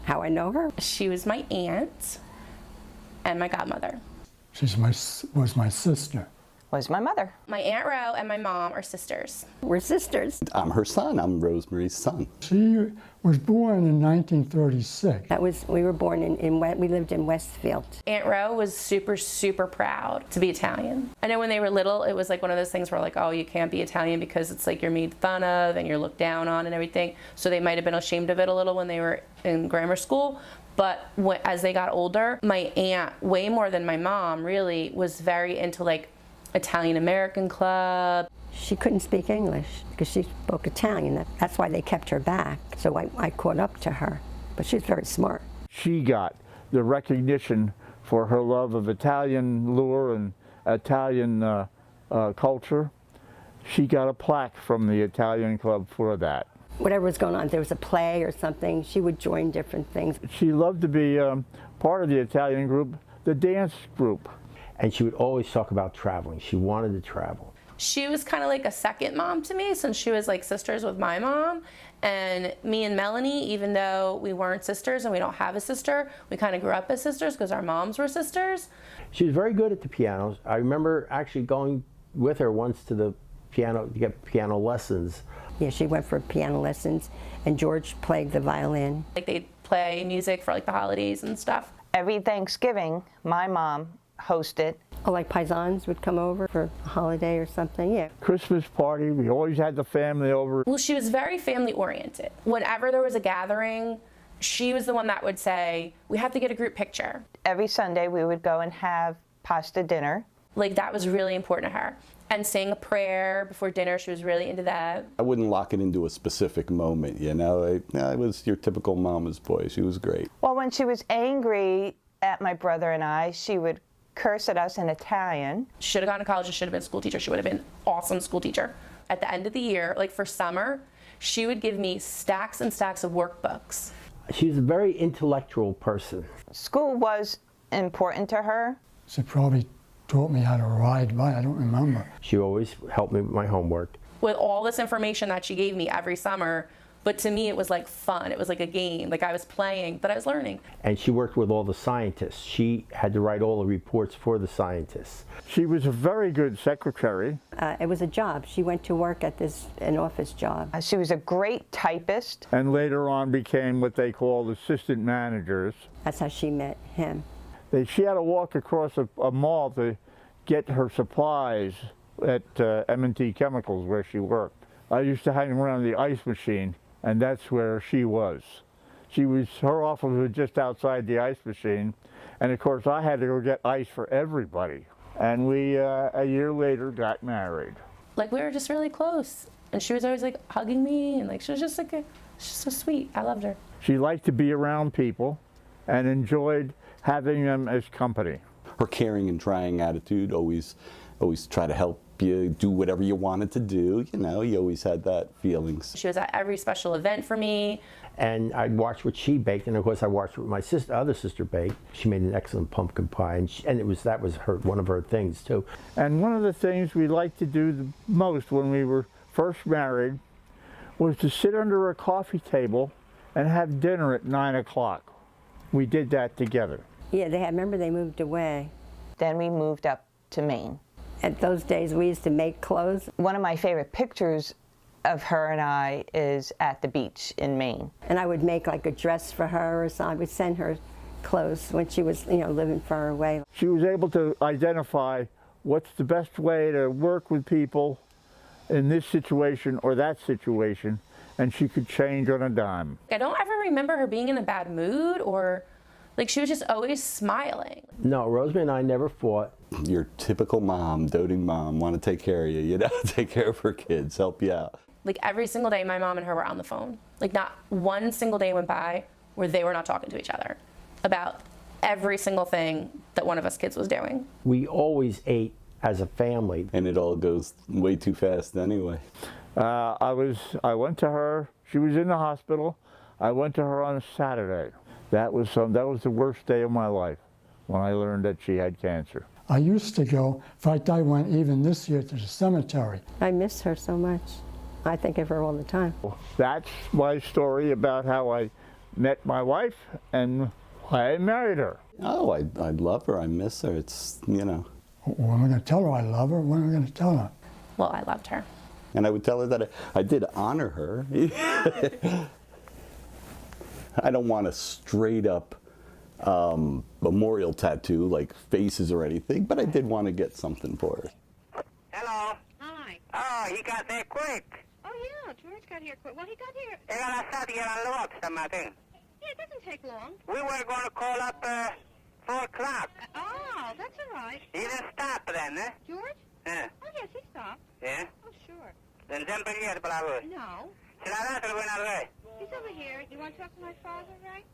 How I know her? She was my aunt and my godmother. Was my sister. Was my mother. My Aunt Ro and my mom are sisters. We're sisters. I'm her son. I'm Rosemarie's son. She was born in 1936. We were born we lived in Westfield. Aunt Ro was super, super proud to be Italian. I know when they were little, it was like one of those things where like, oh, you can't be Italian because it's like you're made fun of and you're looked down on and everything. So they might have been ashamed of it a little when they were in grammar school. But as they got older, my aunt, way more than my mom, really was very into like Italian American club. She couldn't speak English because she spoke Italian. That's why they kept her back. So I caught up to her, but she's very smart. She got the recognition for her love of Italian lore and Italian culture. She got a plaque from the Italian club for that. Whatever was going on, if there was a play or something, she would join different things. She loved to be part of the Italian group, the dance group. And she would always talk about traveling. She wanted to travel. She was kind of like a second mom to me since she was like sisters with my mom. And me and Melanie, even though we weren't sisters and we don't have a sister, we kind of grew up as sisters because our moms were sisters. She was very good at the piano. I remember actually going with her once to the piano to get piano lessons. Yeah, she went for piano lessons, and George played the violin. Like they'd play music for like the holidays and stuff. Every Thanksgiving, my mom hosted. Oh, like paisans would come over for a holiday or something, yeah. Christmas party, we always had the family over. Well, she was very family oriented. Whenever there was a gathering, she was the one that would say, we have to get a group picture. Every Sunday we would go and have pasta dinner. Like that was really important to her. And saying a prayer before dinner, she was really into that. I wouldn't lock it into a specific moment, you know. I was your typical mama's boy. She was great. Well, when she was angry at my brother and I, she would curse at us in Italian. She should have gone to college and should have been a school teacher. She would have been an awesome school teacher. At the end of the year, like for summer, she would give me stacks and stacks of workbooks. She was a very intellectual person. School was important to her. She probably taught me how to ride bike. I don't remember. She always helped me with my homework. With all this information that she gave me every summer, but to me it was like fun. It was like a game. Like I was playing, but I was learning. And she worked with all the scientists. She had to write all the reports for the scientists. She was a very good secretary. It was a job. She went to work at an office job. She was a great typist. And later on became what they called assistant managers. That's how she met him. She had to walk across a mall to get her supplies at M&T Chemicals where she worked. I used to hang around the ice machine, and that's where she was. Her office was just outside the ice machine, and of course I had to go get ice for everybody. And we, a year later, got married. Like we were just really close, and she was always like hugging me, and like she was just like, she's so sweet. I loved her. She liked to be around people and enjoyed having them as company. Her caring and trying attitude, always try to help you do whatever you wanted to do. You know, you always had that feelings. She was at every special event for me. And I'd watch what she baked, and of course I watched what my other sister baked. She made an excellent pumpkin pie, and that was one of her things too. And one of the things we liked to do the most when we were first married was to sit under a coffee table and have dinner at 9 o'clock. We did that together. Yeah, remember they moved away. Then we moved up to Maine. At those days we used to make clothes. One of my favorite pictures of her and I is at the beach in Maine. And I would make like a dress for her or something. I would send her clothes when she was, living far away. She was able to identify what's the best way to work with people in this situation or that situation, and she could change on a dime. I don't ever remember her being in a bad mood or like she was just always smiling. No, Rosemary and I never fought. Your typical mom, doting mom, want to take care of you, you know, take care of her kids, help you out. Like every single day my mom and her were on the phone. Like not one single day went by where they were not talking to each other about every single thing that one of us kids was doing. We always ate as a family. And it all goes way too fast anyway. I went to her, she was in the hospital. I went to her on a Saturday. That was the worst day of my life when I learned that she had cancer. I used to go, in fact I went even this year to the cemetery. I miss her so much. I think of her all the time. That's my story about how I met my wife, and I married her. Oh, I love her. I miss her. It's, you know. When am I going to tell her I love her? When am I going to tell her? Well, I loved her. And I would tell her that I did honor her. I don't want a straight up memorial tattoo, like faces or anything, but I did want to get something for her. Hello. Hi. Oh, he got there quick. Oh, yeah, George got here quick. Well, he got here. Era la sabi era lock, something. Yeah, it doesn't take long. We were going to call up 4 o'clock. Oh, that's all right. He didn't stop then, eh? George? Yeah. Oh, yes, he stopped. Yeah? Oh, sure. Then sempre here, bravo. No. Se la date buena re. He's over here. You want to talk to my father, right?